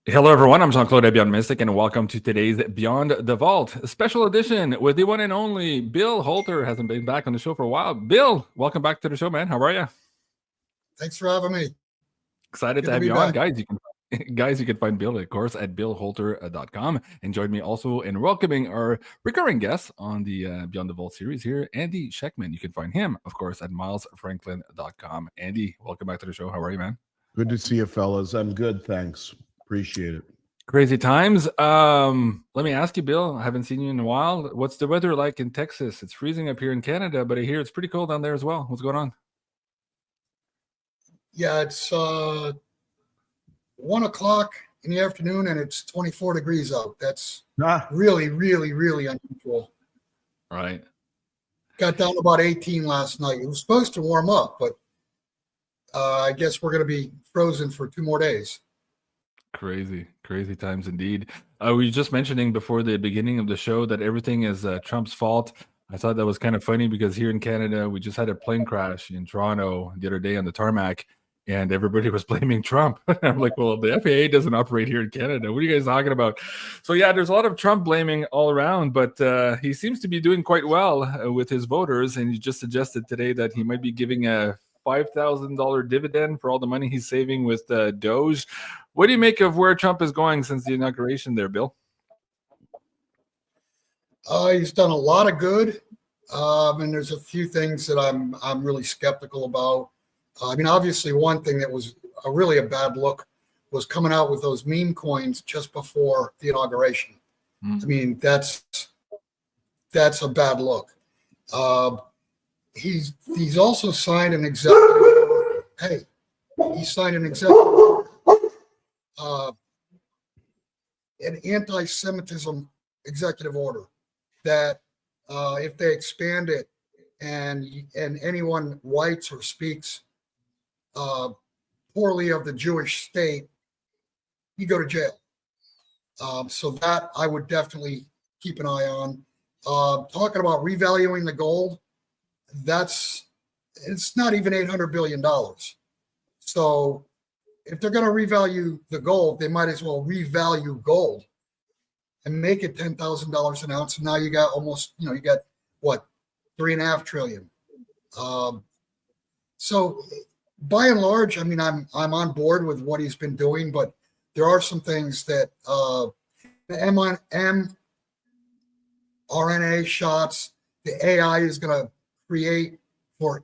Hello, everyone. I'm Jean-Claude Beyond Mystic, and welcome to today's Beyond the Vault, a special edition with the one and only Bill Holter. Hasn't been back on the show for a while. Bill, welcome back to the show, man. How are you? Thanks for having me. Excited Good to to have be you on, back. guys. You can find Bill, of course, at billholter.com, and join me also in welcoming our recurring guests on the Beyond the Vault series here, Andy Scheckman. You can find him, of course, at milesfranklin.com. Andy, welcome back to the show. How are you, man? Good to see you, fellas. I'm good, thanks. Appreciate it. Crazy times. Let me ask you, Bill. I haven't seen you in a while. What's the weather like in Texas? It's freezing up here in Canada, but I hear it's pretty cold down there as well. What's going on? Yeah, it's 1 o'clock in the afternoon and it's 24 degrees out. That's really, really, really unusual. Right. Got down to about 18 last night. It was supposed to warm up, but I guess we're going to be frozen for 2 more days. Crazy times indeed. We were just mentioning before the beginning of the show that everything is Trump's fault. I thought that was kind of funny because here in Canada, we just had a plane crash in Toronto the other day on the tarmac, and everybody was blaming Trump. I'm like, well, the FAA doesn't operate here in Canada. What are you guys talking about? So yeah, there's a lot of Trump blaming all around, but he seems to be doing quite well with his voters, and he just suggested today that he might be giving a $5,000 dividend for all the money he's saving with Doge. What do you make of where Trump is going since the inauguration there, Bill? He's done a lot of good, and there's a few things that I'm really skeptical about. I mean, obviously, one thing that was really a bad look was coming out with those meme coins just before the inauguration. I mean, that's a bad look. He's also signed an executive order. Hey, he signed an executive order, an anti-Semitism executive order that if they expand it and anyone writes or speaks poorly of the Jewish state, you go to jail. So that I would definitely keep an eye on. Talking about revaluing the gold, it's not even $800 billion. So if they're going to revalue the gold, they might as well revalue gold and make it $10,000 an ounce. And now you got almost, you got what, 3.5 trillion. So by and large, I mean, I'm on board with what he's been doing, but there are some things that the mRNA shots, the AI is going to create for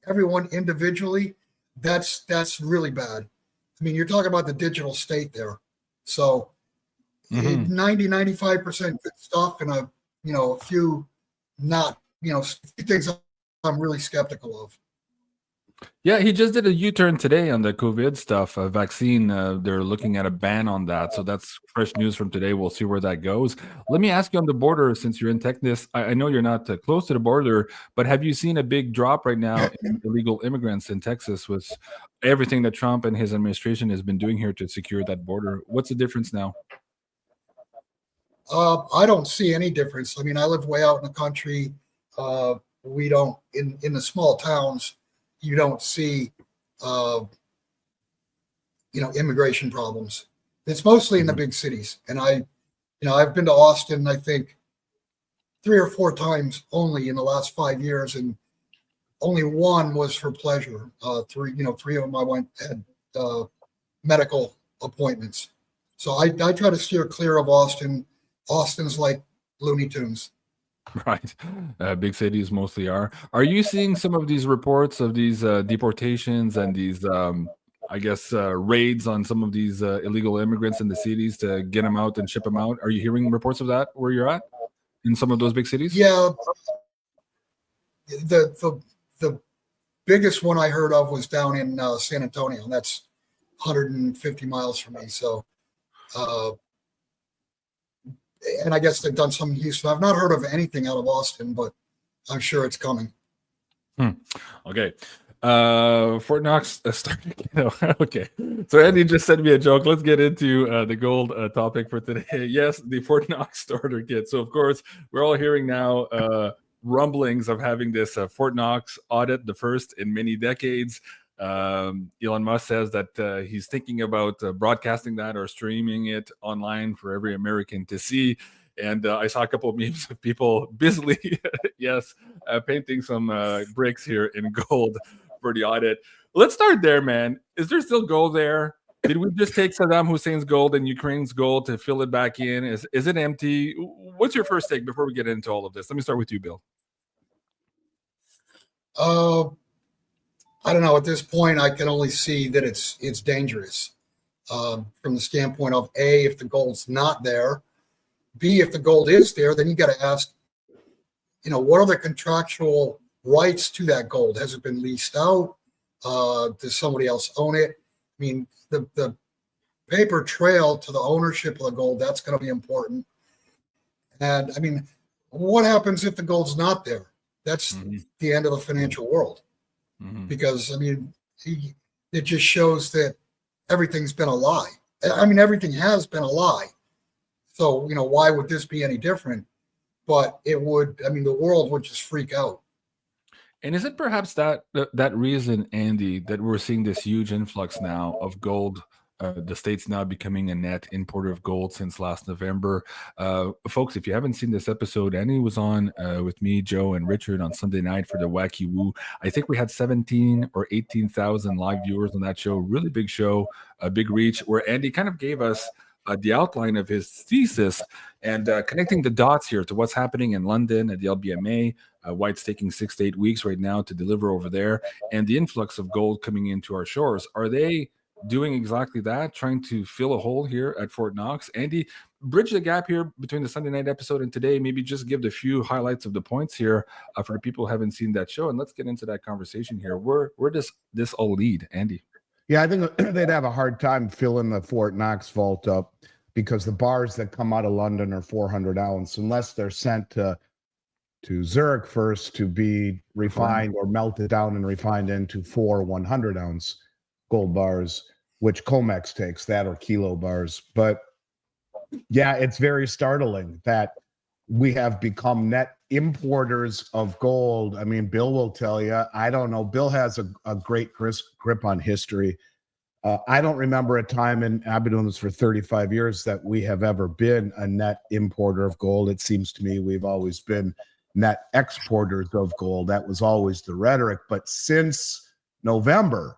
everyone individually. That's really bad. I mean, you're talking about the digital state there. So 95% good stuff and a few not, things I'm really skeptical of. Yeah, he just did a U-turn today on the COVID stuff, vaccine. They're looking at a ban on that. So that's fresh news from today. We'll see where that goes. Let me ask you on the border, since you're in Texas, I know you're not close to the border, but have you seen a big drop right now in illegal immigrants in Texas with everything that Trump and his administration has been doing here to secure that border? What's the difference now? I don't see any difference. I mean, I live way out in the country. We don't, in the small towns, you don't see, immigration problems. It's mostly in the big cities. And I've been to Austin, I think 3 or 4 times only in the last 5 years. And only one was for pleasure. 3 of them I had medical appointments. So I try to steer clear of Austin. Austin's like Looney Tunes. Right. Big cities mostly are. Are you seeing some of these reports of these deportations and these, raids on some of these illegal immigrants in the cities to get them out and ship them out? Are you hearing reports of that where you're at in some of those big cities? Yeah. The biggest one I heard of was down in San Antonio, and that's 150 miles from me. So, and I guess they've done some in Houston. I've not heard of anything out of Austin, but I'm sure it's coming. Okay. Fort Knox started. Okay. So Andy just sent me a joke. Let's get into the gold topic for today. Yes, the Fort Knox starter kit. So of course, we're all hearing now rumblings of having this Fort Knox audit, the first in many decades. Elon Musk says that he's thinking about broadcasting that or streaming it online for every American to see. And I saw a couple of memes of people busily, yes, painting some bricks here in gold for the audit. Let's start there, man. Is there still gold there? Did we just take Saddam Hussein's gold and Ukraine's gold to fill it back in? Is it empty? What's your first take before we get into all of this? Let me start with you, Bill. I don't know. At this point, I can only see that it's dangerous from the standpoint of A, if the gold's not there, B, if the gold is there, then you got to ask, what are the contractual rights to that gold? Has it been leased out? Does somebody else own it? I mean, the paper trail to the ownership of the gold, that's going to be important. And I mean, what happens if the gold's not there? That's the end of the financial world. Because, I mean, it just shows that everything's been a lie. I mean, everything has been a lie. So, why would this be any different? But it would, I mean, the world would just freak out. And is it perhaps that reason, Andy, that we're seeing this huge influx now of gold? The state's now becoming a net importer of gold since last November. Folks, if you haven't seen this episode, Andy was on with me, Joe, and Richard on Sunday night for the Wacky Woo. I think we had 17 or 18,000 live viewers on that show. Really big show, a big reach, where Andy kind of gave us the outline of his thesis and connecting the dots here to what's happening in London at the LBMA, why it's taking 6 to 8 weeks right now to deliver over there, and the influx of gold coming into our shores. Are they doing exactly that, trying to fill a hole here at Fort Knox? Andy, bridge the gap here between the Sunday night episode and today. Maybe just give the few highlights of the points here for the people who haven't seen that show, and let's get into that conversation here. Where does this all lead, Andy? Yeah, I think they'd have a hard time filling the Fort Knox vault up because the bars that come out of London are 400 ounce, unless they're sent to Zurich first to be refined or melted down and refined into 4 100 ounce gold bars, which COMEX takes, that or kilo bars. But yeah, it's very startling that we have become net importers of gold. I mean, Bill will tell you, I don't know. Bill has a great grip on history. I don't remember a time, and I've been doing this for 35 years, that we have ever been a net importer of gold. It seems to me we've always been net exporters of gold. That was always the rhetoric. But since November,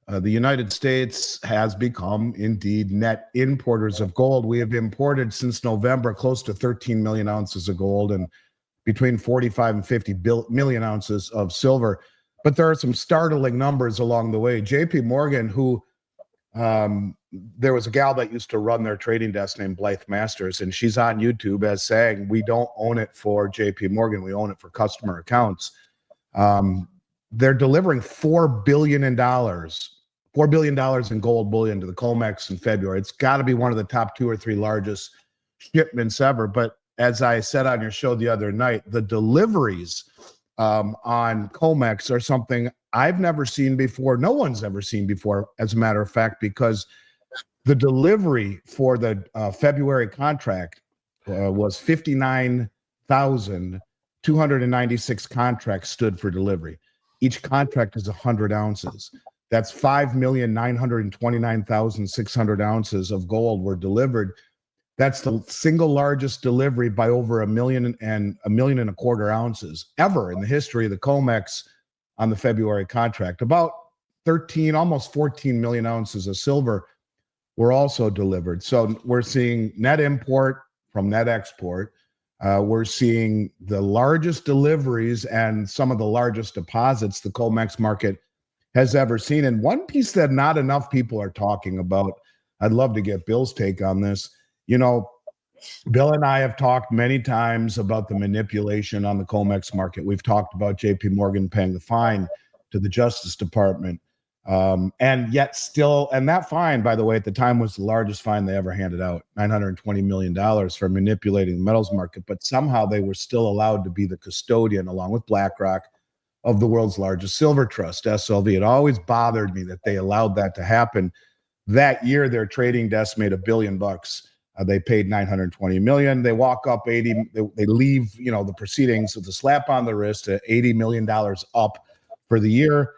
the United States has become indeed net importers of gold. We have imported since November close to 13 million ounces of gold and between 45 and 50 million ounces of silver. But there are some startling numbers along the way. JP Morgan, who there was a gal that used to run their trading desk named Blythe Masters, and she's on YouTube as saying, we don't own it for JP Morgan, we own it for customer accounts. They're delivering $4 billion in gold bullion to the COMEX in February. It's got to be one of the top 2 or 3 largest shipments ever. But as I said on your show the other night, the deliveries on COMEX are something I've never seen before. No one's ever seen before, as a matter of fact, because the delivery for the February contract was 59,296 contracts stood for delivery. Each contract is 100 ounces. That's 5,929,600 ounces of gold were delivered. That's the single largest delivery by over a million and a quarter ounces ever in the history of the COMEX on the February contract. About 13, almost 14 million ounces of silver were also delivered. So we're seeing net import from net export. We're seeing the largest deliveries and some of the largest deposits the COMEX market has ever seen. And one piece that not enough people are talking about, I'd love to get Bill's take on this. You know, Bill and I have talked many times about the manipulation on the COMEX market. We've talked about JP Morgan paying the fine to the Justice Department. And yet still, and that fine, by the way, at the time was the largest fine they ever handed out, $920 million for manipulating the metals market. But somehow they were still allowed to be the custodian, along with BlackRock, of the world's largest silver trust, SLV. It always bothered me that they allowed that to happen. That year, their trading desk made $1 billion. They paid $920 million. They walk up 80. They leave, the proceedings with a slap on the wrist at $80 million up for the year.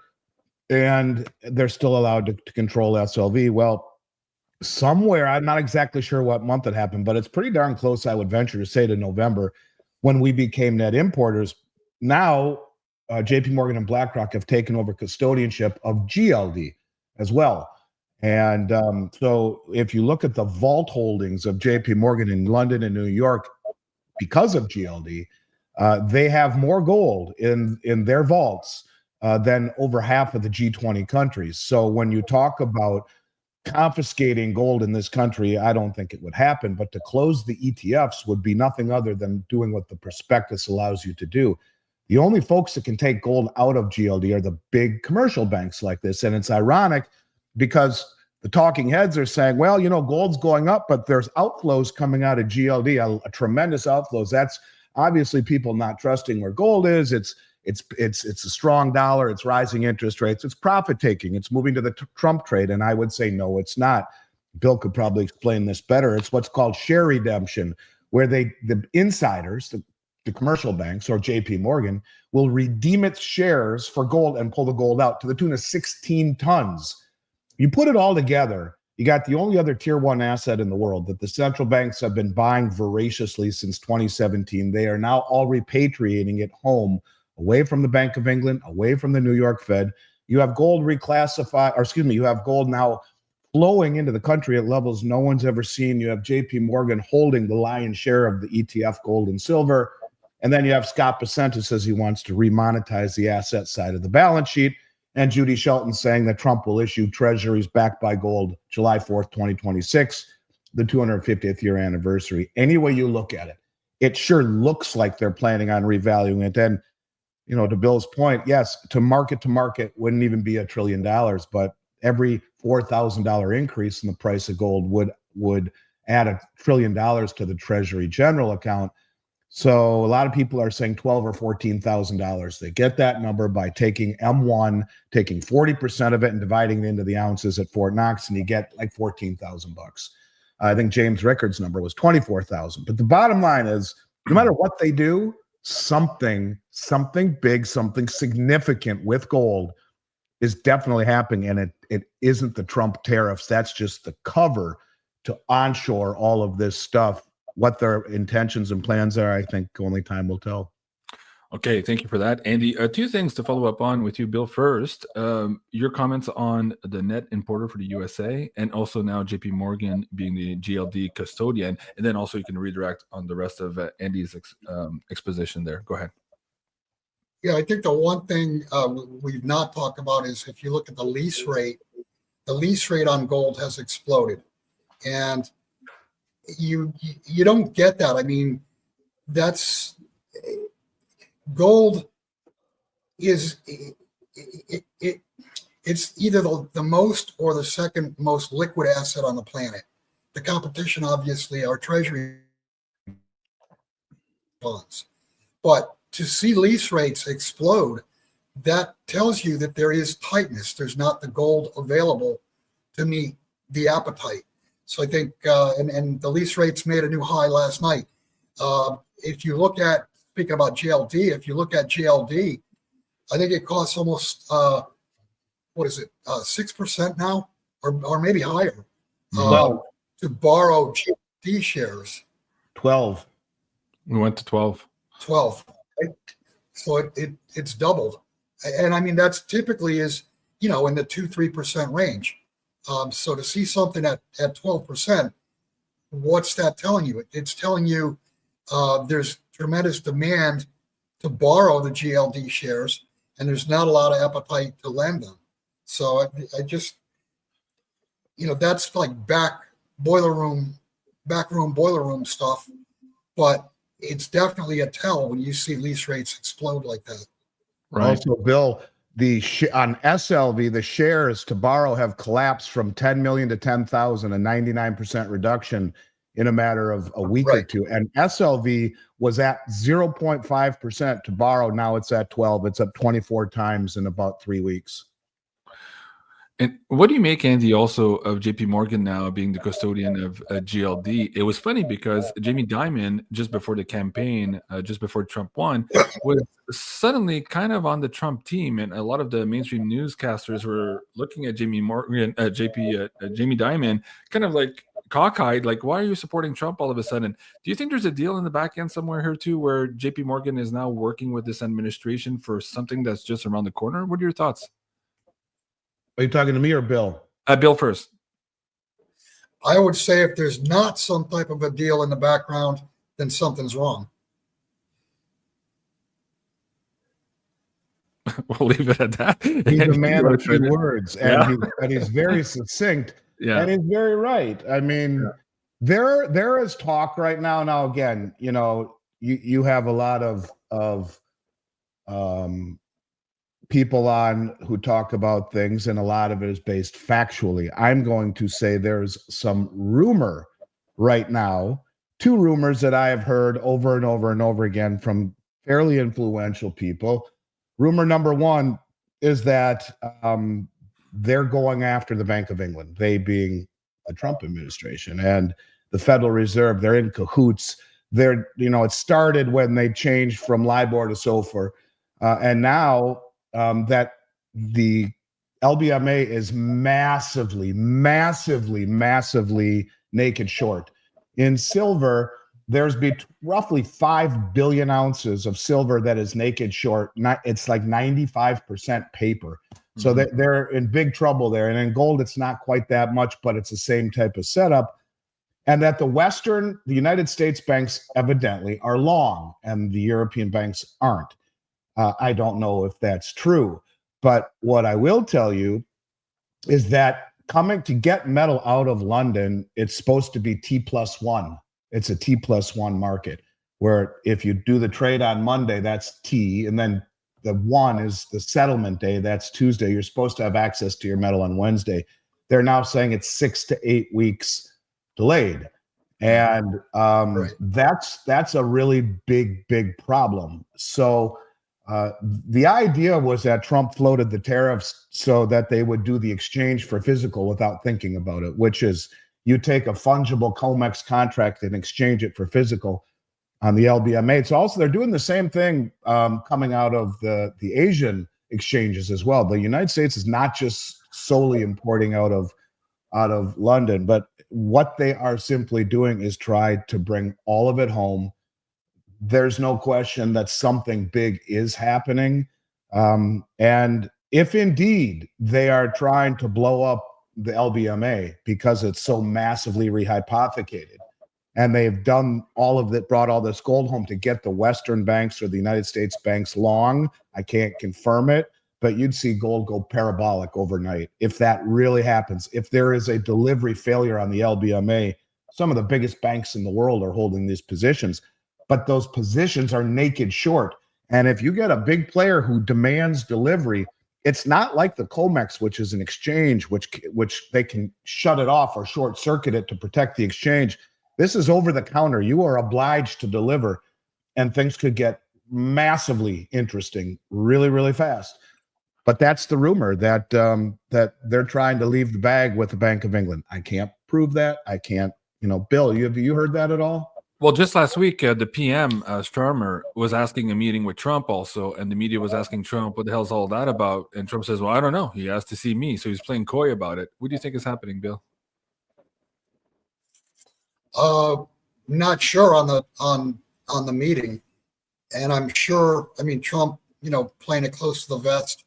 and they're still allowed to control SLV. Well, somewhere, I'm not exactly sure what month it happened, but it's pretty darn close, I would venture to say, to November when we became net importers. Now, JP Morgan and BlackRock have taken over custodianship of GLD as well. And so if you look at the vault holdings of JP Morgan in London and New York, because of GLD, they have more gold in their vaults than over half of the G20 countries. So when you talk about confiscating gold in this country, I don't think it would happen. But to close the ETFs would be nothing other than doing what the prospectus allows you to do. The only folks that can take gold out of GLD are the big commercial banks like this. And it's ironic because the talking heads are saying, well, gold's going up, but there's outflows coming out of GLD, a tremendous outflows. That's obviously people not trusting where gold is. It's a strong dollar. It's rising interest rates. It's profit taking. It's moving to the Trump trade. And I would say, no, it's not. Bill could probably explain this better. It's what's called share redemption, where the insiders, the commercial banks or JP Morgan, will redeem its shares for gold and pull the gold out to the tune of 16 tons. You put it all together, you got the only other tier one asset in the world that the central banks have been buying voraciously since 2017. They are now all repatriating it home, away from the Bank of England, away from the New York Fed. You have gold you have gold now flowing into the country at levels no one's ever seen. You have JP Morgan holding the lion's share of the ETF gold and silver. And then you have Scott Bessent who says he wants to remonetize the asset side of the balance sheet. And Judy Shelton saying that Trump will issue treasuries backed by gold July 4th, 2026, the 250th year anniversary. Any way you look at it, it sure looks like they're planning on revaluing it. And to Bill's point, yes, to market wouldn't even be $1 trillion, but every $4,000 increase in the price of gold would add $1 trillion to the Treasury General account. So a lot of people are saying $12,000 or $14,000. They get that number by taking M1, taking 40% of it and dividing it into the ounces at Fort Knox, and you get like $14,000. I think James Rickard's number was 24,000. But the bottom line is, no matter what they do, something big, something significant with gold is definitely happening. And it isn't the Trump tariffs. That's just the cover to onshore all of this stuff. What their intentions and plans are, I think only time will tell. Okay, thank you for that, Andy. Two things to follow up on with you, Bill. First, your comments on the net importer for the USA, and also now JP Morgan being the GLD custodian, and then also you can redirect on the rest of Andy's exposition there. Go ahead. Yeah, I think the one thing we've not talked about is if you look at the lease rate on gold has exploded, and you don't get that. I mean, that's gold is it's either the most or the second most liquid asset on the planet. The competition, obviously, are treasury bonds. But to see lease rates explode, that tells you that there is tightness. There's not the gold available to meet the appetite. So I think, and the lease rates made a new high last night. If you look at, speaking about GLD, if you look at GLD, I think it costs almost, 6% now, or maybe higher, to borrow GLD shares. 12. We went to 12. 12. Right? So it's doubled. And I mean, that's typically is, in the 2-3% range. So to see something at 12%, what's that telling you? It's telling you there's tremendous demand to borrow the GLD shares, and there's not a lot of appetite to lend them. So I just, that's like backroom boiler room stuff, but it's definitely a tell when you see lease rates explode like that. Right. Also, Bill, on SLV, the shares to borrow have collapsed from 10 million to 10,000, a 99% reduction in a matter of a week or two. And SLV was at 0.5% to borrow. Now it's at 12. It's up 24 times in about 3 weeks. And what do you make, Andy, also of JP Morgan now being the custodian of GLD? It was funny because Jamie Dimon, just before the campaign, just before Trump won, was suddenly kind of on the Trump team. And a lot of the mainstream newscasters were looking at Jamie Morgan, Jamie Dimon, kind of like cockeyed, like, why are you supporting Trump all of a sudden? Do you think there's a deal in the back end somewhere here, too, where JP Morgan is now working with this administration for something that's just around the corner? What are your thoughts? Are you talking to me or Bill? Bill first. I would say if there's not some type of a deal in the background, then something's wrong. We'll leave it at that. He's a man of few words, and Yeah. he's very succinct, Yeah. and he's very right. I mean, there is talk right now. Now, again, you have a lot of people on who talk about things, and a lot of it is based factually. I'm going to say there's some rumor right now, two rumors that I have heard over and over and over again from fairly influential people. Rumor number one is that they're going after the Bank of England, they being the Trump administration and the Federal Reserve. They're in cahoots. It started when they changed from LIBOR to SOFR, and now that the LBMA is massively naked short. In silver, there's roughly 5 billion ounces of silver that is naked short. It's like 95% paper. So they're in big trouble there. And in gold, it's not quite that much, but it's the same type of setup. And that the United States banks evidently are long and the European banks aren't. I don't know if that's true, but what I will tell you is that coming to get metal out of London, it's supposed to be T+1. It's a T+1 market where if you do the trade on Monday, that's T, and then the 1 is the settlement day, that's Tuesday. You're supposed to have access to your metal on Wednesday. They're now saying it's 6 to 8 weeks delayed. And that's a really big problem. So the idea was that Trump floated the tariffs so that they would do the exchange for physical without thinking about it, which is you take a fungible COMEX contract and exchange it for physical on the LBMA. It's also, they're doing the same thing coming out of the Asian exchanges as well. The United States is not just solely importing out of London, but what they are simply doing is try to bring all of it home. There's no question that something big is happening. And if indeed they are trying to blow up the LBMA because it's so massively rehypothecated, and they've done all of that, brought all this gold home to get the Western banks or the United States banks long, I can't confirm it, but you'd see gold go parabolic overnight if that really happens. If there is a delivery failure on the LBMA, some of the biggest banks in the world are holding these positions, but those positions are naked short. And if you get a big player who demands delivery, it's not like the COMEX, which is an exchange, which they can shut it off or short circuit it to protect the exchange. This is over the counter. You are obliged to deliver, and things could get massively interesting really fast. But that's the rumor that that they're trying to leave the bag with the Bank of England. I can't prove that. I can't, Bill, have you heard that at all? Well, just last week, the PM, Starmer, was asking a meeting with Trump also, and the media was asking Trump, what the hell's all that about? And Trump says, well, I don't know. He asked to see me, so he's playing coy about it. What do you think is happening, Bill? Not sure on the meeting. And I'm sure, Trump, playing it close to the vest.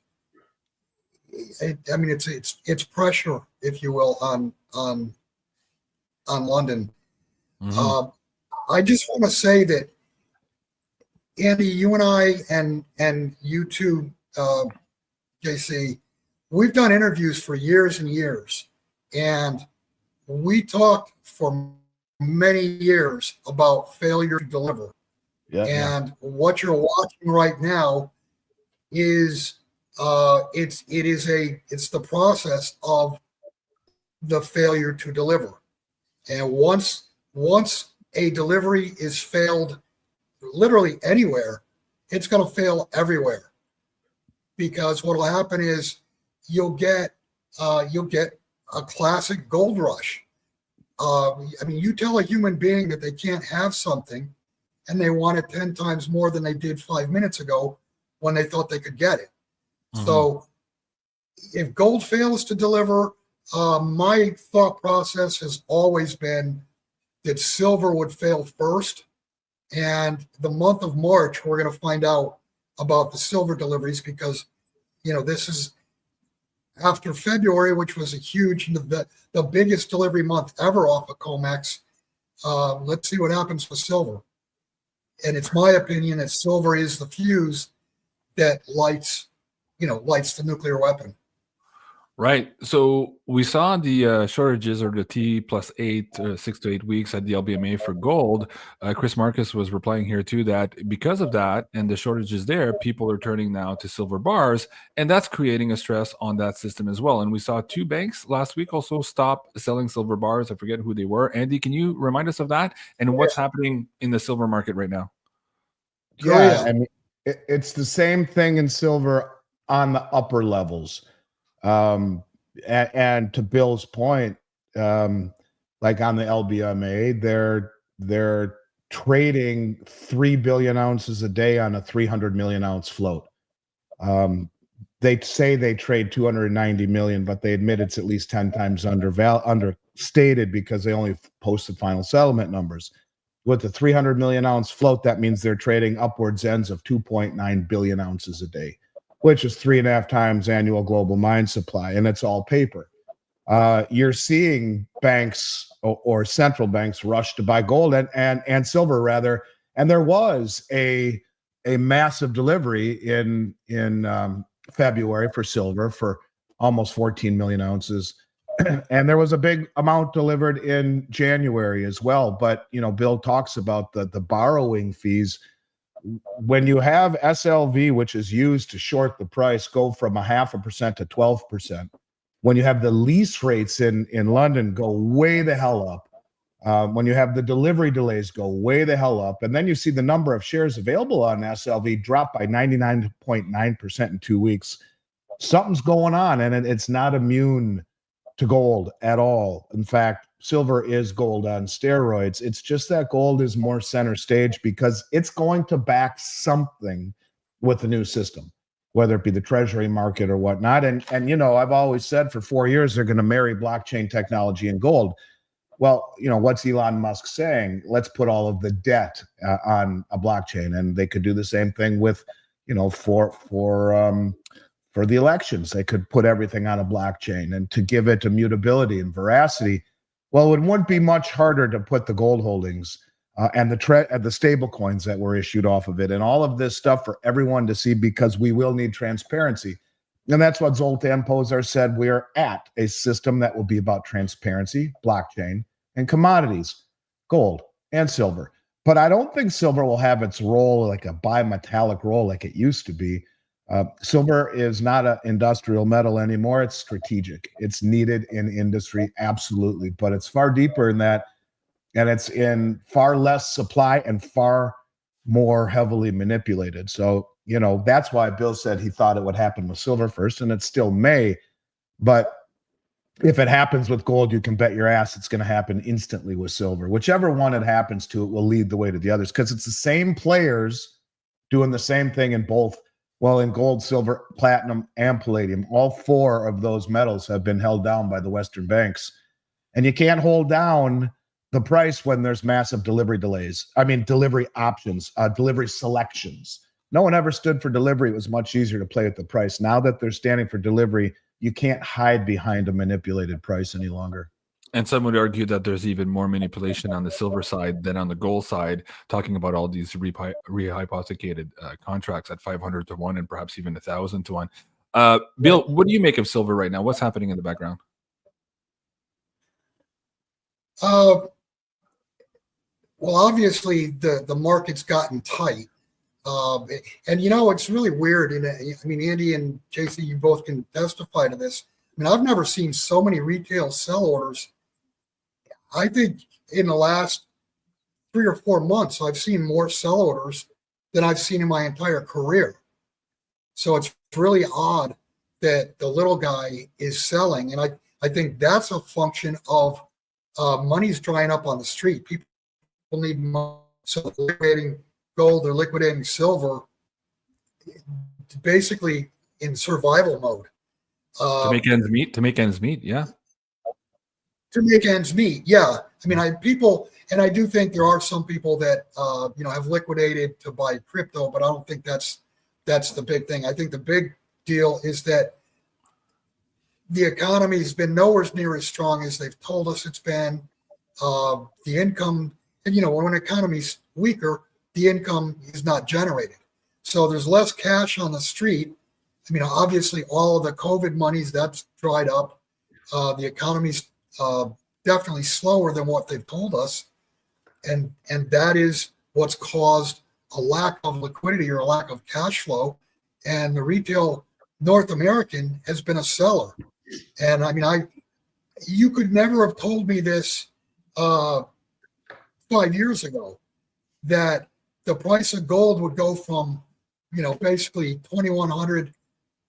It's pressure, if you will, on London. Mm-hmm. I just want to say that, Andy, you and I, and you too, JC, we've done interviews for years and years, and we talked for many years about failure to deliver. And what you're watching right now is it's the process of the failure to deliver. And once a delivery is failed literally anywhere, it's going to fail everywhere. Because what will happen is you'll get you'll get a classic gold rush. I mean, you tell a human being that they can't have something and they want it 10 times more than they did 5 minutes ago when they thought they could get it. Mm-hmm. So if gold fails to deliver, my thought process has always been that silver would fail first. And the month of March, we're going to find out about the silver deliveries because, this is after February, which was a huge, the biggest delivery month ever off of COMEX. Let's see what happens with silver. And it's my opinion that silver is the fuse that lights the nuclear weapon. Right. So we saw the shortages or the T+8, 6 to 8 weeks at the LBMA for gold. Chris Marcus was replying here too that because of that and the shortages there, people are turning now to silver bars, and that's creating a stress on that system as well. And we saw 2 banks last week also stop selling silver bars. I forget who they were. Andy, can you remind us of that and what's happening in the silver market right now? Yeah, I mean, it's the same thing in silver on the upper levels. And to Bill's point, like on the LBMA, they're trading 3 billion ounces a day on a 300 million ounce float. They say they trade 290 million, but they admit it's at least 10 times understated because they only post the final settlement numbers. With the 300 million ounce float, that means they're trading upwards ends of 2.9 billion ounces a day, which is 3.5 times annual global mine supply, and it's all paper. You're seeing banks or central banks rush to buy gold and silver rather, and there was a massive delivery in February for silver for almost 14 million ounces, and there was a big amount delivered in January as well. But Bill talks about the borrowing fees. When you have SLV, which is used to short the price, go from 0.5% to 12%. When you have the lease rates in London go way the hell up, when you have the delivery delays go way the hell up, and then you see the number of shares available on SLV drop by 99.9% in 2 weeks, something's going on, and it's not immune to gold at all. In fact, silver is gold on steroids. It's just that gold is more center stage because it's going to back something with the new system, whether it be the treasury market or whatnot. And I've always said for 4 years they're going to marry blockchain technology and gold. Well, what's Elon Musk saying? Let's put all of the debt on a blockchain, and they could do the same thing with, for the elections. They could put everything on a blockchain and to give it immutability and veracity. Well, it wouldn't be much harder to put the gold holdings and the stable coins that were issued off of it and all of this stuff for everyone to see, because we will need transparency. And that's what Zoltan Pozar said. We're at a system that will be about transparency, blockchain, and commodities, gold and silver. But I don't think silver will have its role like a bimetallic role like it used to be. Silver is not an industrial metal anymore. It's strategic. It's needed in industry, absolutely. But it's far deeper than that. And it's in far less supply and far more heavily manipulated. So, that's why Bill said he thought it would happen with silver first, and it still may. But if it happens with gold, you can bet your ass it's going to happen instantly with silver. Whichever one it happens to, it will lead the way to the others, because it's the same players doing the same thing in both. Well, in gold, silver, platinum, and palladium, all 4 of those metals have been held down by the Western banks. And you can't hold down the price when there's massive delivery delays. I mean, delivery options, delivery selections. No one ever stood for delivery. It was much easier to play with the price. Now that they're standing for delivery, you can't hide behind a manipulated price any longer. And some would argue that there's even more manipulation on the silver side than on the gold side, talking about all these rehypothecated contracts at 500 to 1 and perhaps even 1,000 to 1. Bill, what do you make of silver right now? What's happening in the background? Well, obviously the market's gotten tight. And it's really weird. Andy and JC, you both can testify to this. I've never seen so many retail sell orders. I think in the last 3 or 4 months, I've seen more sell orders than I've seen in my entire career. So it's really odd that the little guy is selling. And I think that's a function of money's drying up on the street. People need money. So they're liquidating gold, they're liquidating silver, basically in survival mode. To make ends meet. To make ends meet. Yeah. To make ends meet. Yeah. I mean, and I do think there are some people that, have liquidated to buy crypto, but I don't think that's the big thing. I think the big deal is that the economy has been nowhere near as strong as they've told us it's been. The income, and when an economy's weaker, the income is not generated. So there's less cash on the street. I mean, obviously, all of the COVID monies, that's dried up. The economy's definitely slower than what they've told us. And that is what's caused a lack of liquidity or a lack of cash flow. And the retail North American has been a seller. And I mean, you could never have told me this 5 years ago, that the price of gold would go from, basically $2,100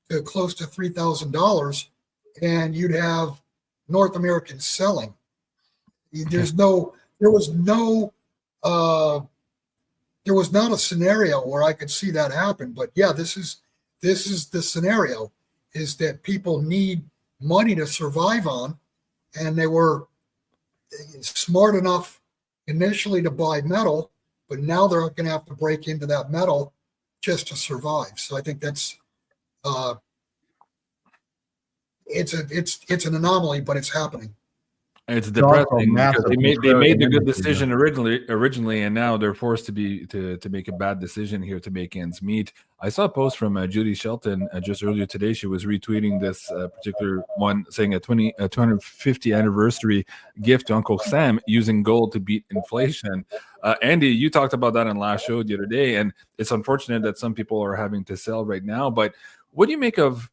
to close to $3,000, and you'd have North Americans selling. There was not a scenario where I could see that happen. But yeah, this is the scenario, is that people need money to survive on, and they were smart enough initially to buy metal, but now they're going to have to break into that metal just to survive. So I think that's it's an anomaly, but it's happening. It's depressing because they made the good decision originally, and now they're forced to make a bad decision here to make ends meet. I saw a post from Judy Shelton just earlier today. She was retweeting this particular one, saying a 250 anniversary gift to Uncle Sam using gold to beat inflation. Andy, you talked about that on last show the other day, and it's unfortunate that some people are having to sell right now. But what do you make of?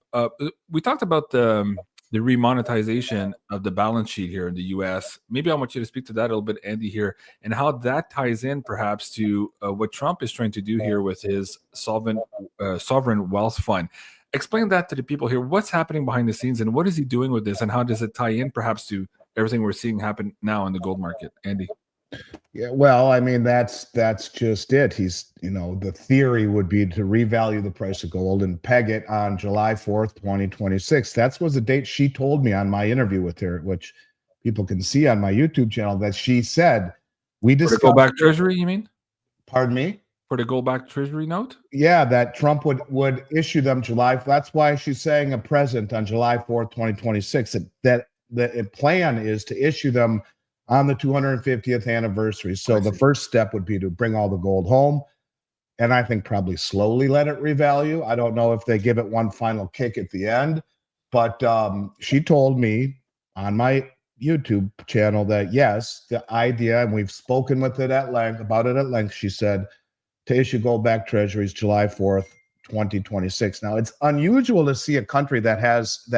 We talked about the remonetization of the balance sheet here in the U.S. Maybe I want you to speak to that a little bit, Andy, here, and how that ties in perhaps to what Trump is trying to do here with his sovereign wealth fund. Explain that to the people here. What's happening behind the scenes, and what is he doing with this, and how does it tie in perhaps to everything we're seeing happen now in the gold market? Andy. Yeah, well, I mean, that's just it. He's, the theory would be to revalue the price of gold and peg it on July 4th, 2026. That was the date she told me on my interview with her, which people can see on my YouTube channel, that she said, we discussed. For the gold-backed treasury, you mean? Pardon me? For the gold-backed treasury note? Yeah, that Trump would issue them July. That's why she's saying a present on July 4th, 2026. That the plan is to issue them on the 250th anniversary. So the first step would be to bring all the gold home, and I think probably slowly let it revalue. I don't know if they give it one final kick at the end, but she told me on my YouTube channel that yes, the idea, and we've spoken with it about it at length, she said, to issue gold-backed treasuries July 4th, 2026. Now, it's unusual to see a country that has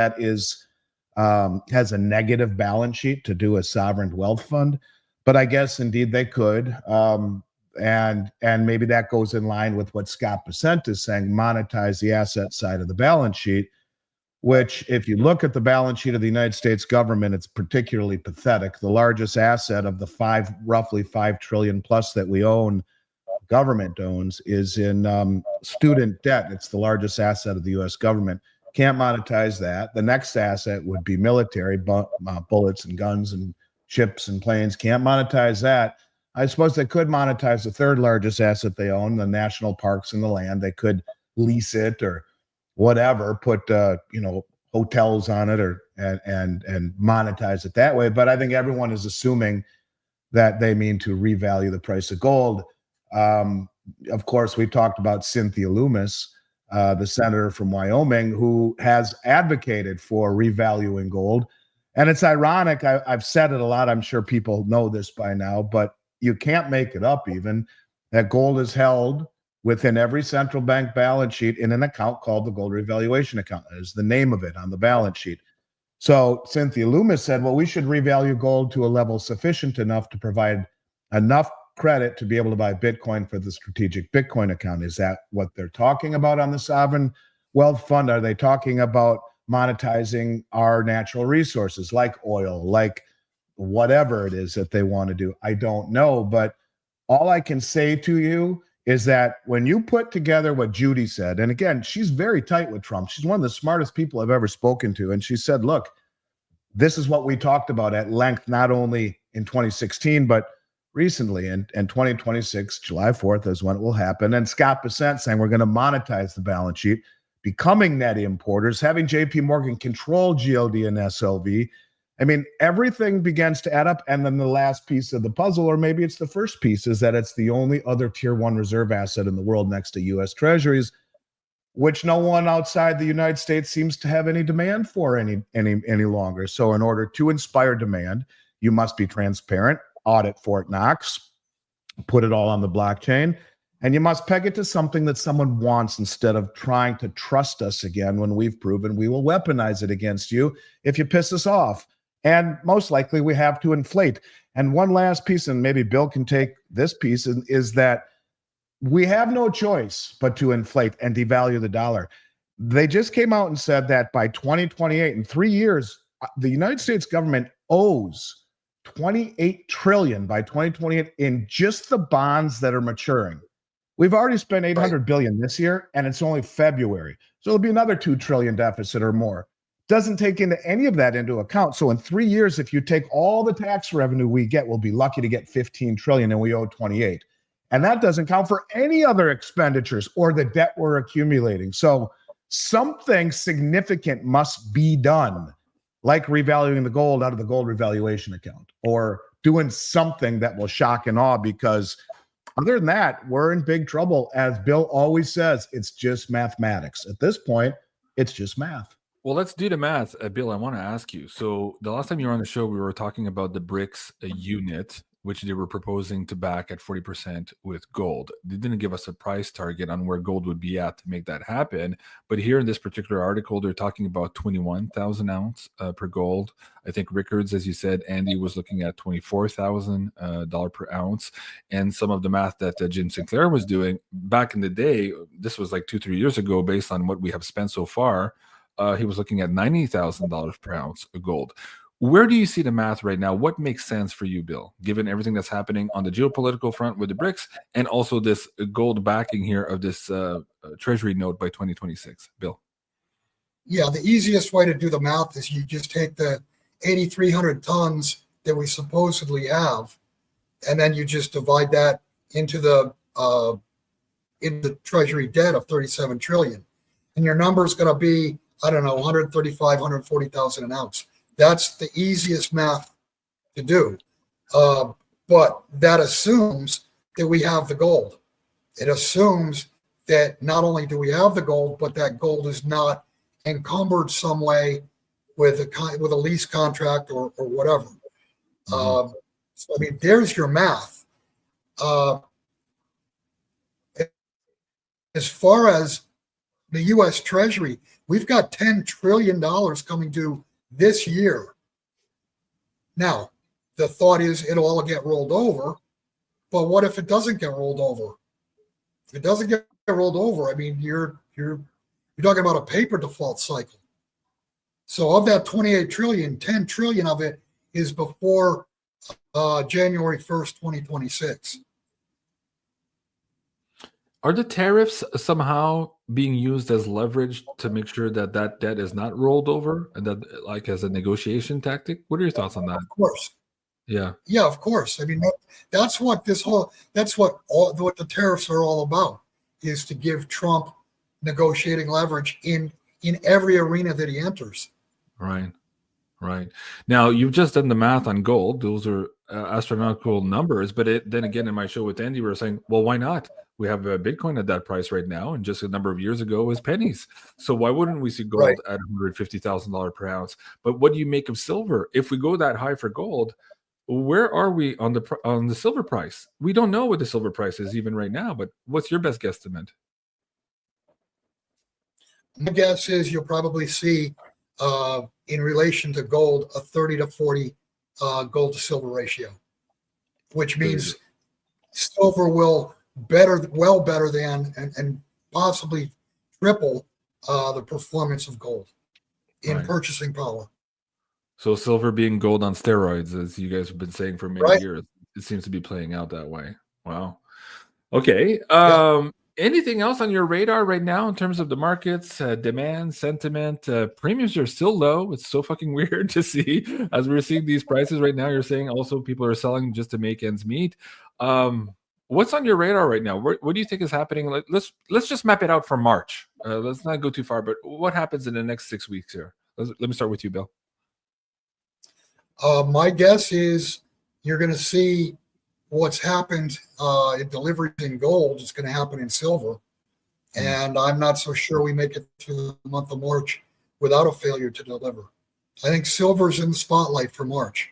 a negative balance sheet to do a sovereign wealth fund, but I guess indeed they could, and maybe that goes in line with what Scott Bessent is saying: monetize the asset side of the balance sheet. Which, if you look at the balance sheet of the United States government, it's particularly pathetic. The largest asset of the roughly 5 trillion plus that we own, government owns, is in student debt. It's the largest asset of the U.S. government. Can't monetize that. The next asset would be military, bullets and guns and ships and planes. Can't monetize that. I suppose they could monetize the third largest asset they own, the national parks and the land. They could lease it or whatever, put hotels on it and monetize it that way. But I think everyone is assuming that they mean to revalue the price of gold. Of course, we talked about Cynthia Loomis, the senator from Wyoming, who has advocated for revaluing gold. And it's ironic. I've said it a lot. I'm sure people know this by now, but you can't make it up even, that gold is held within every central bank balance sheet in an account called the Gold Revaluation Account. That is the name of it on the balance sheet. So Cynthia Loomis said, well, we should revalue gold to a level sufficient enough to provide enough credit to be able to buy Bitcoin for the strategic Bitcoin account. Is that what they're talking about on the sovereign wealth fund? Are they talking about monetizing our natural resources like oil, like whatever it is that they want to do. I don't know, but all I can say to you is that when you put together what Judy said, and again, she's very tight with Trump. She's one of the smartest people I've ever spoken to. And she said, look, this is what we talked about at length, not only in 2016, but recently in 2026, July 4th is when it will happen. And Scott Bessent saying we're going to monetize the balance sheet, becoming net importers, having JP Morgan control GLD and SLV. I mean, everything begins to add up. And then the last piece of the puzzle, or maybe it's the first piece, is that it's the only other tier one reserve asset in the world next to US Treasuries, which no one outside the United States seems to have any demand for any longer. So in order to inspire demand, you must be transparent, audit Fort Knox, put it all on the blockchain, and you must peg it to something that someone wants instead of trying to trust us again when we've proven we will weaponize it against you if you piss us off. And most likely we have to inflate. And one last piece, and maybe Bill can take this piece, is that we have no choice but to inflate and devalue the dollar. They just came out and said that by 2028, in 3 years, the United States government owes $28 trillion by 2028 in just the bonds that are maturing. We've already spent $800 billion this year, and it's only February. So it'll be another $2 trillion deficit or more. Doesn't take any of that into account. So in 3 years, if you take all the tax revenue we get, we'll be lucky to get 15 trillion and we owe 28. And that doesn't count for any other expenditures or the debt we're accumulating. So something significant must be done, like revaluing the gold out of the gold revaluation account, or doing something that will shock and awe, because other than that, we're in big trouble. As Bill always says, it's just mathematics. At this point, it's just math. Well, let's do the math. Bill, I want to ask you. So the last time you were on the show, we were talking about the BRICS unit, which they were proposing to back at 40% with gold. They didn't give us a price target on where gold would be at to make that happen. But here in this particular article, they're talking about 21,000 ounce per gold. I think Rickards, as you said, Andy was looking at $24,000 per ounce. And some of the math that Jim Sinclair was doing back in the day, this was like 2-3 years ago, based on what we have spent so far, he was looking at $90,000 per ounce of gold. Where do you see the math right now? What makes sense for you, Bill, given everything that's happening on the geopolitical front with the BRICS and also this gold backing here of this treasury note by 2026? Bill? Yeah, the easiest way to do the math is you just take the 8,300 tons that we supposedly have, and then you just divide that into the treasury debt of 37 trillion. And your number is going to be, I don't know, 135, 140,000 an ounce. That's the easiest math to do. But that assumes that we have the gold. It assumes that not only do we have the gold, but that gold is not encumbered some way with a lease contract or whatever. So, I mean, there's your math. As far as the U.S. Treasury, we've got $10 trillion coming due this year. Now, the thought is it'll all get rolled over, but what if it doesn't get rolled over? If it doesn't get rolled over, I mean, you're talking about a paper default cycle. So of that 28 trillion, 10 trillion of it is before January 1st, 2026. Are the tariffs somehow being used as leverage to make sure that that debt is not rolled over, and that, like, as a negotiation tactic? What are your thoughts on that? Of course. Yeah. Yeah, of course. I mean, that's what what the tariffs are all about, is to give Trump negotiating leverage in every arena that he enters. Right. Now, you've just done the math on gold. Those are astronomical numbers. But then again, in my show with Andy, we were saying, well, why not? We have Bitcoin at that price right now, and just a number of years ago was pennies. So why wouldn't we see gold at $150,000 per ounce? But what do you make of silver? If we go that high for gold, where are we on the silver price? We don't know what the silver price is even right now. But what's your best guesstimate? My guess is you'll probably see, in relation to gold, a 30 to 40 gold to silver ratio, which means silver will well better than and possibly triple the performance of gold. in Right. purchasing power. So silver being gold on steroids, as you guys have been saying for many Right. years, it seems to be playing out that way. Wow. Okay. Yeah. Anything else on your radar right now in terms of the markets, demand, sentiment? Premiums are still low. It's so fucking weird to see as we're seeing these prices right now. You're saying also people are selling just to make ends meet. What's on your radar right now? What do you think is happening? Let's just map it out for March. Let's not go too far, but what happens in the next 6 weeks here? Let me start with you, Bill. My guess is you're going to see what's happened in deliveries in gold is going to happen in silver. And I'm not so sure we make it through the month of March without a failure to deliver. I think silver's in the spotlight for March.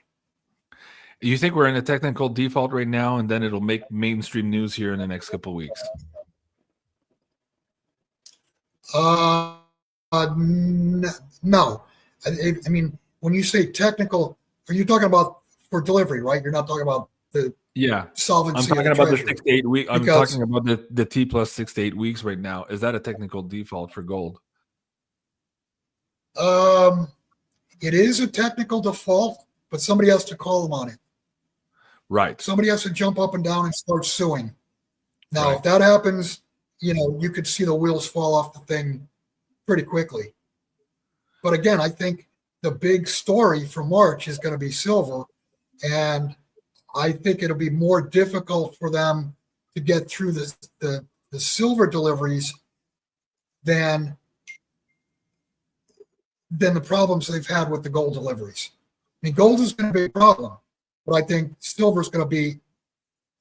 You think we're in a technical default right now, and then it'll make mainstream news here in the next couple of weeks? No. I mean, when you say technical, are you talking about for delivery, right? You're not talking about the solvency. I'm talking about the 6 to 8 week. I'm Because, talking about the T plus 6 to 8 weeks right now. Is that a technical default for gold? it is a technical default, but somebody has to call them on it. Right. Somebody has to jump up and down and start suing. Now, Right. if that happens, you could see the wheels fall off the thing pretty quickly. But again, I think the big story for March is going to be silver. And I think it'll be more difficult for them to get through the silver deliveries than the problems they've had with the gold deliveries. I mean, gold is going to be a problem, but I think silver is going to be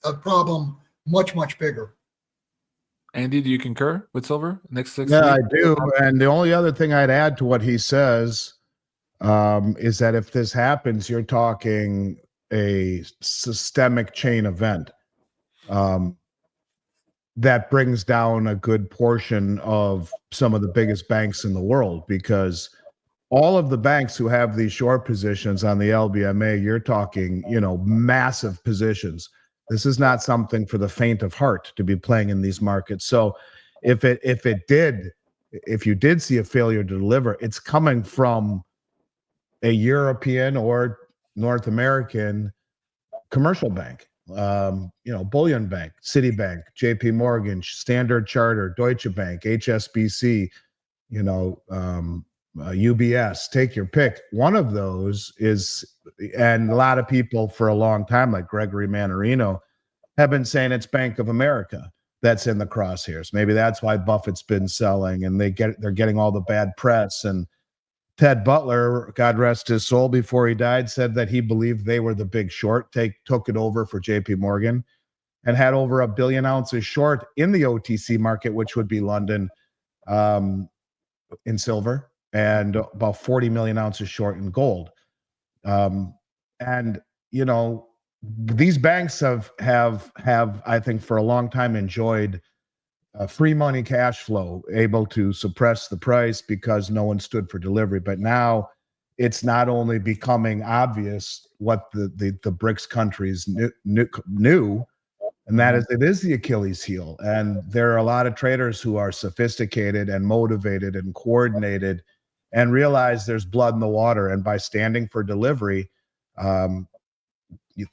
a problem much, much bigger. Andy, do you concur with silver next 6 Yeah, weeks? I do. And the only other thing I'd add to what he says is that if this happens, you're talking a systemic chain event that brings down a good portion of some of the biggest banks in the world, because all of the banks who have these short positions on the LBMA, you're talking, massive positions. This is not something for the faint of heart to be playing in these markets. So if you did see a failure to deliver, it's coming from a European or North American commercial bank, bullion bank, Citibank, JP Morgan, Standard Chartered, Deutsche Bank, HSBC, UBS, take your pick. One of those is, and a lot of people for a long time, like Gregory Mannarino, have been saying it's Bank of America that's in the crosshairs. Maybe that's why Buffett's been selling, and they're getting all the bad press. And Ted Butler, God rest his soul, before he died, said that he believed they were the big short. Took it over for JP Morgan and had over 1 billion ounces short in the OTC market, which would be London, in silver, and about 40 million ounces short in gold. These banks have I think for a long time enjoyed free money cash flow, able to suppress the price because no one stood for delivery. But now it's not only becoming obvious what the BRICS countries knew, and that is, it is the Achilles heel. And there are a lot of traders who are sophisticated and motivated and coordinated and realize there's blood in the water. And by standing for delivery,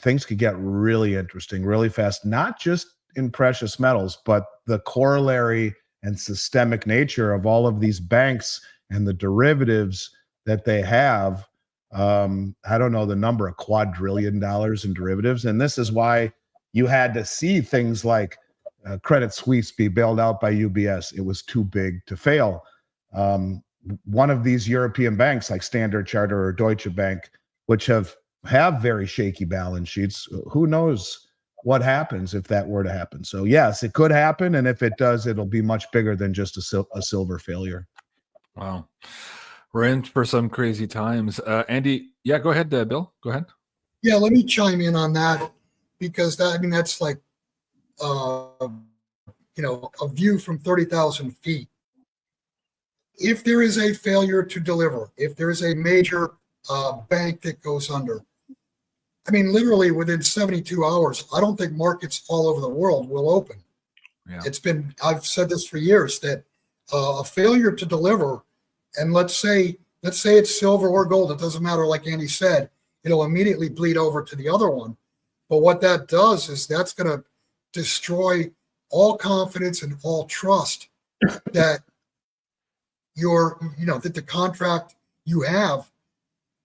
things could get really interesting really fast, not just in precious metals, but the corollary and systemic nature of all of these banks and the derivatives that they have. I don't know the number, of quadrillion dollars in derivatives. And this is why you had to see things like Credit Suisse be bailed out by UBS. It was too big to fail. One of these European banks like Standard Chartered or Deutsche Bank, which have very shaky balance sheets, who knows what happens if that were to happen. So yes, it could happen. And if it does, it'll be much bigger than just a silver failure. Wow. We're in for some crazy times. Andy, yeah, go ahead, Bill. Go ahead. Yeah, let me chime in on that, because that's like, a view from 30,000 feet. If there is a failure to deliver, if there is a major bank that goes under, literally within 72 hours, I don't think markets all over the world will open. Yeah. I've said this for years, that a failure to deliver, and let's say let's say it's silver or gold, it doesn't matter, like Andy said, it'll immediately bleed over to the other one. But what that does is that's going to destroy all confidence and all trust that that the contract you have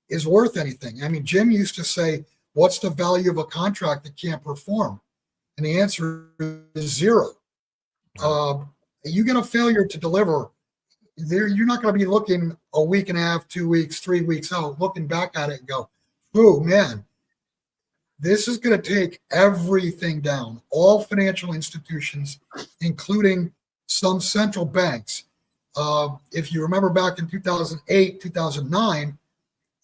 is worth anything. I mean, Jim used to say, what's the value of a contract that can't perform? And the answer is zero. You get a failure to deliver, you're not going to be looking a week and a half, 2 weeks, 3 weeks out, looking back at it and go, oh man, this is going to take everything down. All financial institutions, including some central banks. If you remember back in 2008, 2009,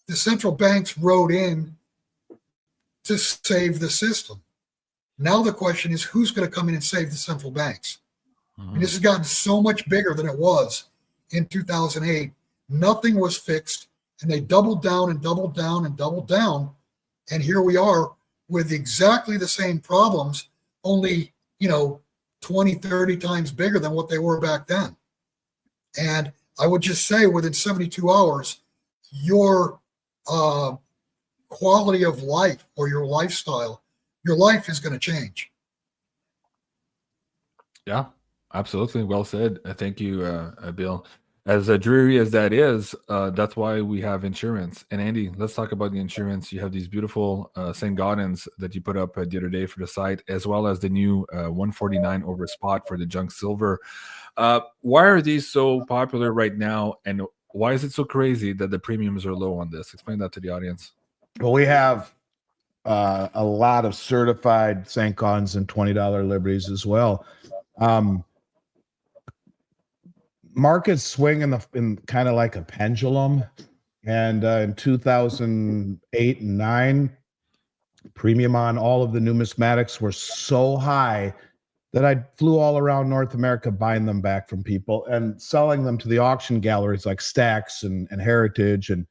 the central banks rode in to save the system. Now the question is, who's going to come in and save the central banks? And this has gotten so much bigger than it was in 2008. Nothing was fixed, and they doubled down and doubled down and doubled down. And here we are with exactly the same problems, only, 20, 30 times bigger than what they were back then. And I would just say within 72 hours, your quality of life or your lifestyle, your life is going to change. Yeah, absolutely. Well said. Thank you, Bill. As dreary as that is, that's why we have insurance. And Andy, let's talk about the insurance. You have these beautiful St. Gaudens that you put up the other day for the site, as well as the new 149 over spot for the junk silver. Why are these so popular right now? And why is it so crazy that the premiums are low on this? Explain that to the audience. Well, we have a lot of certified St. Gaudens and $20 liberties as well. Markets swing in kind of like a pendulum, and in 2008 and 9, premium on all of the numismatics were so high that I flew all around North America buying them back from people and selling them to the auction galleries like Stax and Heritage and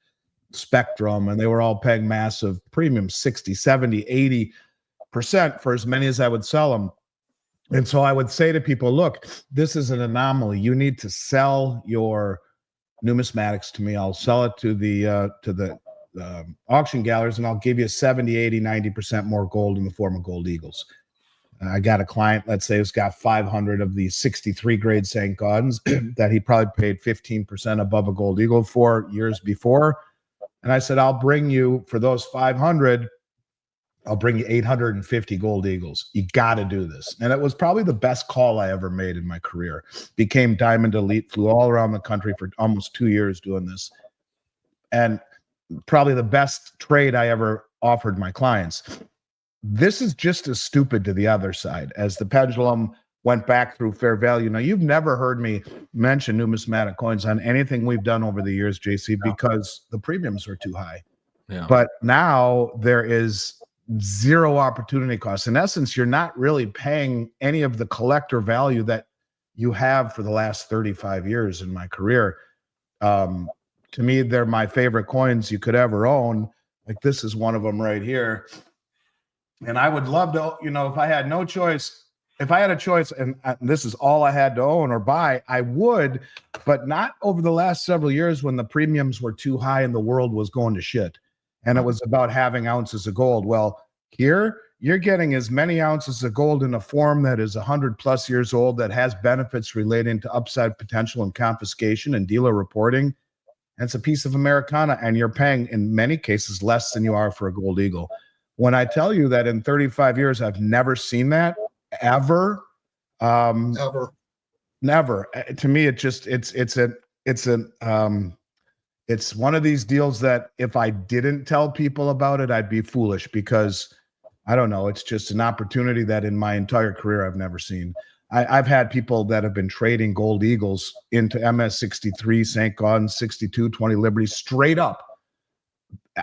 Spectrum, and they were all paying massive premiums, 60, 70, 80% for as many as I would sell them. And so I would say to people, look, this is an anomaly. You need to sell your numismatics to me. I'll sell it to the auction galleries, and I'll give you 70, 80, 90% more gold in the form of gold eagles. I got a client, let's say, who's got 500 of the 63 grade St. Gaudens that he probably paid 15% above a gold eagle for years before. And I said, I'll bring you, for those 500, I'll bring you 850 gold eagles. You got to do this. And it was probably the best call I ever made in my career. Became Diamond Elite, flew all around the country for almost 2 years doing this. And probably the best trade I ever offered my clients. This is just as stupid to the other side as the pendulum went back through fair value. Now, you've never heard me mention numismatic coins on anything we've done over the years, JC, because the premiums are too high. Yeah. But now there is zero opportunity cost. In essence, you're not really paying any of the collector value that you have for the last 35 years in my career. To me, they're my favorite coins you could ever own. Like, this is one of them right here. And I would love to, if I had no choice, if I had a choice and this is all I had to own or buy, I would, but not over the last several years when the premiums were too high and the world was going to shit. And it was about having ounces of gold. Well, here you're getting as many ounces of gold in a form that is 100+ years old, that has benefits relating to upside potential and confiscation and dealer reporting. And it's a piece of Americana, and you're paying in many cases less than you are for a gold eagle. When I tell you that in 35 years, I've never seen that ever. Never. To me, it's one of these deals that if I didn't tell people about it, I'd be foolish, because I don't know. It's just an opportunity that in my entire career I've never seen. I've had people that have been trading gold eagles into MS63, St. Gaudens, 62, 20 liberties straight up.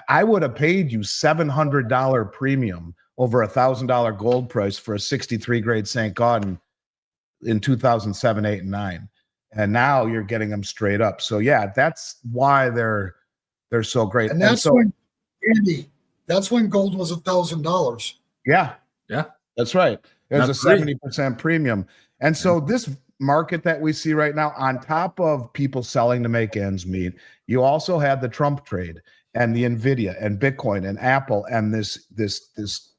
I would have paid you $700 premium over $1,000 gold price for a 63 grade St. Gaudens in 2007, 8, and 9. And now you're getting them straight up. So yeah, that's why they're so great. And that's when, Andy, that's when gold was $1,000. Yeah, yeah, that's right. There's a 70% premium. And so market that we see right now, on top of people selling to make ends meet, you also had the Trump trade and the Nvidia and Bitcoin and Apple and this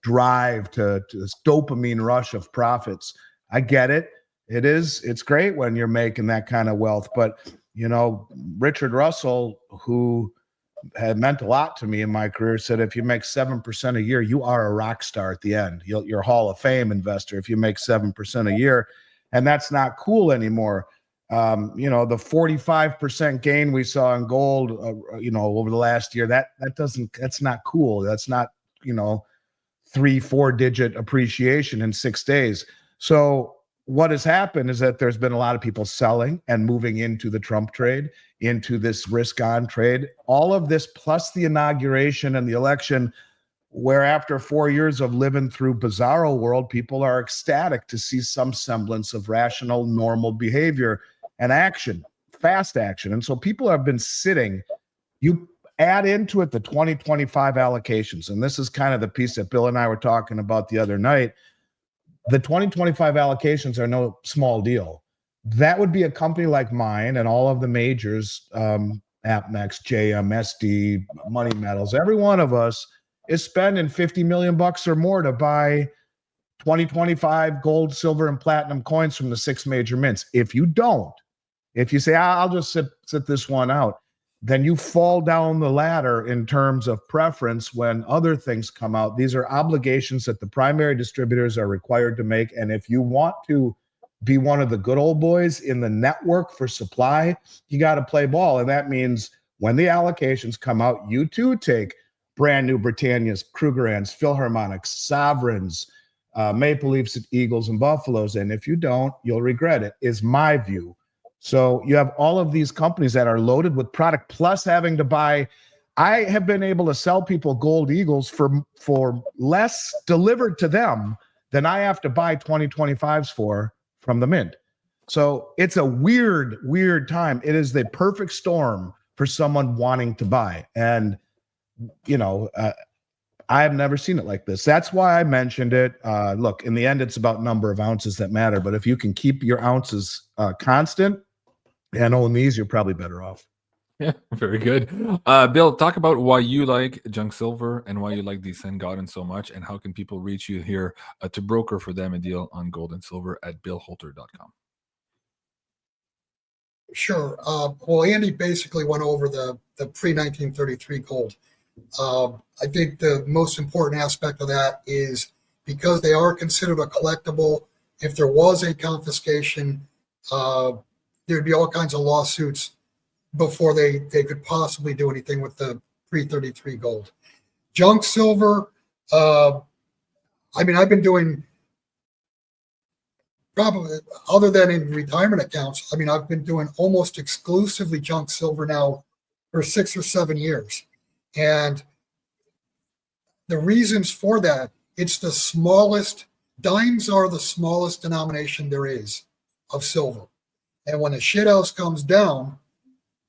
drive to this dopamine rush of profits. I get it. It's great when you're making that kind of wealth, but Richard Russell, who had meant a lot to me in my career, said if you make 7% a year, you are a rock star at the end. You're a Hall of Fame investor if you make 7% a year. And that's not cool anymore. The 45% gain we saw in gold, over the last year, that's not cool. That's not, 3-4 digit appreciation in 6 days. So what has happened is that there's been a lot of people selling and moving into the Trump trade, into this risk on trade. All of this plus the inauguration and the election, where after 4 years of living through bizarro world, people are ecstatic to see some semblance of rational, normal behavior and action, fast action. And so people have been sitting. You add into it the 2025 allocations, and this is kind of the piece that Bill and I were talking about the other night. The 2025 allocations are no small deal. That would be a company like mine and all of the majors, AppNext, JMSD, Money Metals, every one of us is spending $50 million or more to buy 2025 gold, silver, and platinum coins from the 6 major mints. If you say, I'll just sit this one out, then you fall down the ladder in terms of preference when other things come out. These are obligations that the primary distributors are required to make. And if you want to be one of the good old boys in the network for supply, you got to play ball. And that means when the allocations come out, you too take brand new Britannias, Krugerrands, Philharmonics, Sovereigns, Maple Leafs, Eagles, and Buffaloes. And if you don't, you'll regret it, is my view. So you have all of these companies that are loaded with product, plus having to buy. I have been able to sell people gold Eagles for less delivered to them than I have to buy 2025s for from the mint. So it's a weird, weird time. It is the perfect storm for someone wanting to buy. And I have never seen it like this. That's why I mentioned it. Look, in the end, it's about number of ounces that matter. But if you can keep your ounces constant and own these, you're probably better off. Yeah, very good. Bill, talk about why you like junk silver and why you like Descend Godin so much, and how can people reach you here to broker for them a deal on gold and silver at billholter.com. Sure. Well, Andy basically went over the pre-1933 gold. I think the most important aspect of that is because they are considered a collectible, if there was a confiscation, there'd be all kinds of lawsuits before they could possibly do anything with the pre-33 gold. Junk silver, I've been doing, probably, other than in retirement accounts, I've been doing almost exclusively junk silver now for 6 or 7 years. And the reasons for that, it's the smallest, dimes are the smallest denomination there is of silver. And when the shithouse comes down,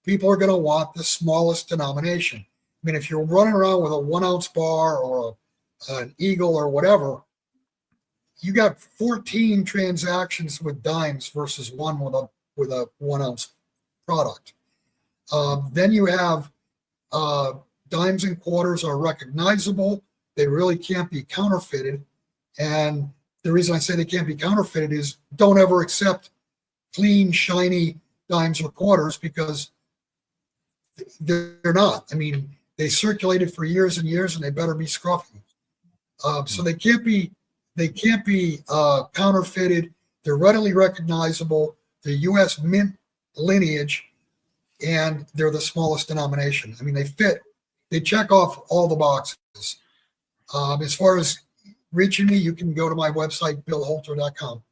people are going to want the smallest denomination. If you're running around with a 1 ounce bar or an eagle or whatever, you got 14 transactions with dimes versus one with a 1 ounce product. Then you have dimes and quarters are recognizable. They really can't be counterfeited. And the reason I say they can't be counterfeited is don't ever accept clean, shiny dimes or quarters, because they're not. They circulated for years and years, and they better be scruffy. So they can't be counterfeited. They're readily recognizable. They're U.S. mint lineage, and they're the smallest denomination. They check off all the boxes. As far as reaching me, you can go to my website, billholter.com.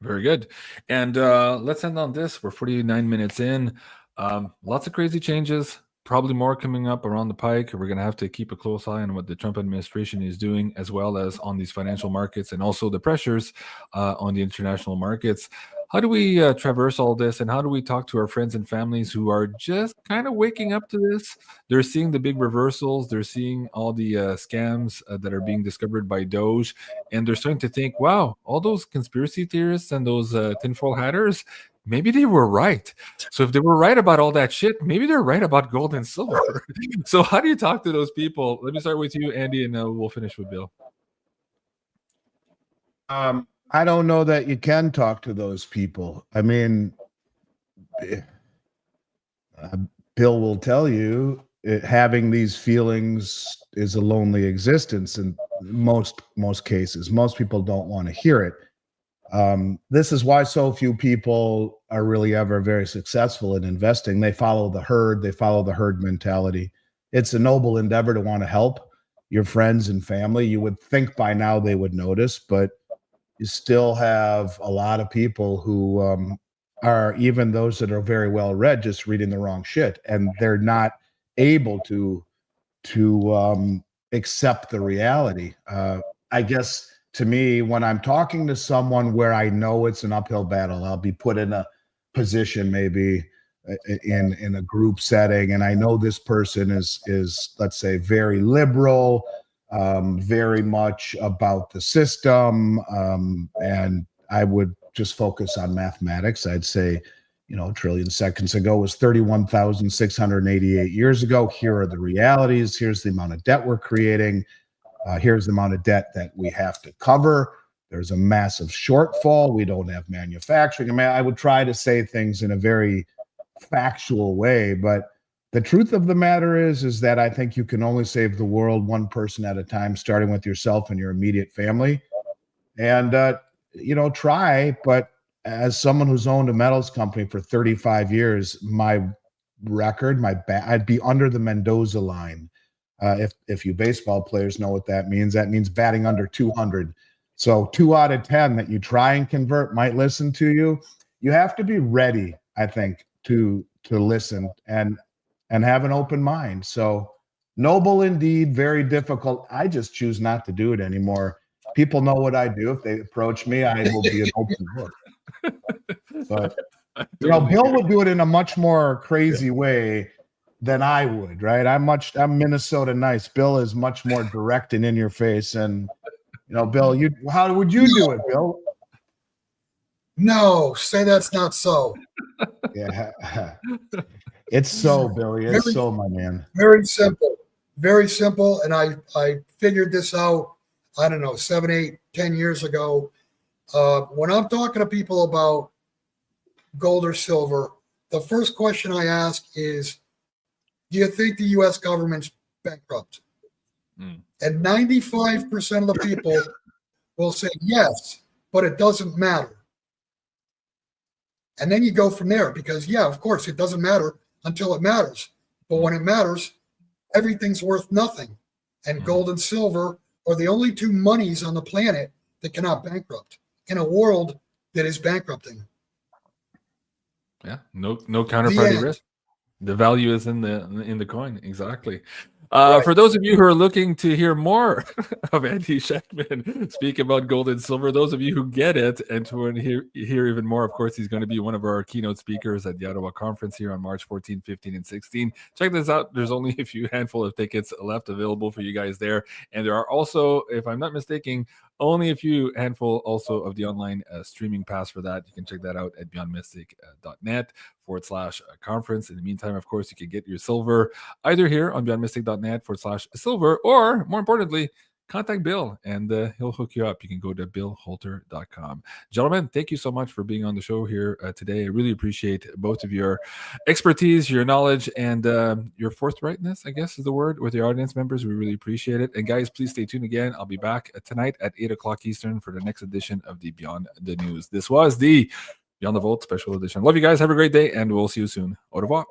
Very good. And let's end on this. We're 49 minutes in. Lots of crazy changes. probably more coming up around the pike. We're going to have to keep a close eye on what the Trump administration is doing, as well as on these financial markets and also the pressures on the international markets. How do we traverse all this, and how do we talk to our friends and families who are just kind of waking up to this? They're seeing the big reversals. They're seeing all the scams that are being discovered by Doge, and they're starting to think, wow, all those conspiracy theorists and those tinfoil hatters, maybe they were right. So if they were right about all that shit, maybe they're right about gold and silver. So how do you talk to those people? Let me start with you, Andy, and we'll finish with Bill. I don't know that you can talk to those people. I mean, Bill will tell you having these feelings is a lonely existence in most cases. Most people don't want to hear it. This is why so few people are really ever very successful in investing. They follow the herd. They follow the herd mentality. It's a noble endeavor to want to help your friends and family. You would think by now they would notice, but you still have a lot of people who are, even those that are very well read, just reading the wrong shit, and they're not able to accept the reality. I guess to me, when I'm talking to someone where I know it's an uphill battle, I'll be put in a position maybe in a group setting, and I know this person is let's say very liberal, very much about the system, and I would just focus on mathematics. I'd say, a trillion seconds ago was 31,688 years ago. Here are the realities. Here's the amount of debt we're creating. Here's the amount of debt that we have to cover. There's a massive shortfall. We don't have manufacturing. I mean, I would try to say things in a very factual way, but the truth of the matter is that I think you can only save the world one person at a time, starting with yourself and your immediate family. And, try, but as someone who's owned a metals company for 35 years, my record, I'd be under the Mendoza line. If you baseball players know what that means batting under 200. So 2 out of 10 that you try and convert might listen to you. You have to be ready, I think, to listen and have an open mind. So noble indeed, very difficult. I just choose not to do it anymore. People know what I do. If they approach me, I will be an open book. But Bill would do it in a much more crazy way than I would, right? I'm Minnesota nice. Bill is much more direct and in your face. And Bill, how would you do it, Bill? No, say that's not so. Yeah. It's so, Billy. It's so, my man. Very simple. Very simple. And I figured this out, I don't know, 7, 8, 10 years ago. When I'm talking to people about gold or silver, the first question I ask is, do you think the U.S. government's bankrupt? And 95% of the people will say yes, but it doesn't matter. And then you go from there because, yeah, of course, it doesn't matter until it matters. But when it matters, everything's worth nothing. And gold and silver are the only two monies on the planet that cannot bankrupt in a world that is bankrupting. Yeah, no counterparty risk. The value is in the coin. Exactly. Right. For those of you who are looking to hear more of Andy Schechtman speak about gold and silver, those of you who get it and to hear even more, of course, he's going to be one of our keynote speakers at the Ottawa conference here on March 14, 15, and 16. Check this out. There's only a few handful of tickets left available for you guys there. And there are also, if I'm not mistaken, only a few handful also of the online streaming pass for that. You can check that out at beyondmystic.net/conference. In the meantime, of course, you can get your silver either here on beyondmystic.net/silver, or more importantly, contact Bill and he'll hook you up. You can go to billholter.com. Gentlemen, thank you so much for being on the show here today. I really appreciate both of your expertise, your knowledge, and your forthrightness, I guess is the word, with your audience members. We really appreciate it. And guys, please stay tuned again. I'll be back tonight at 8 o'clock Eastern for the next edition of the Beyond the News. This was the Beyond the Vault special edition. Love you guys. Have a great day, and we'll see you soon. Au revoir.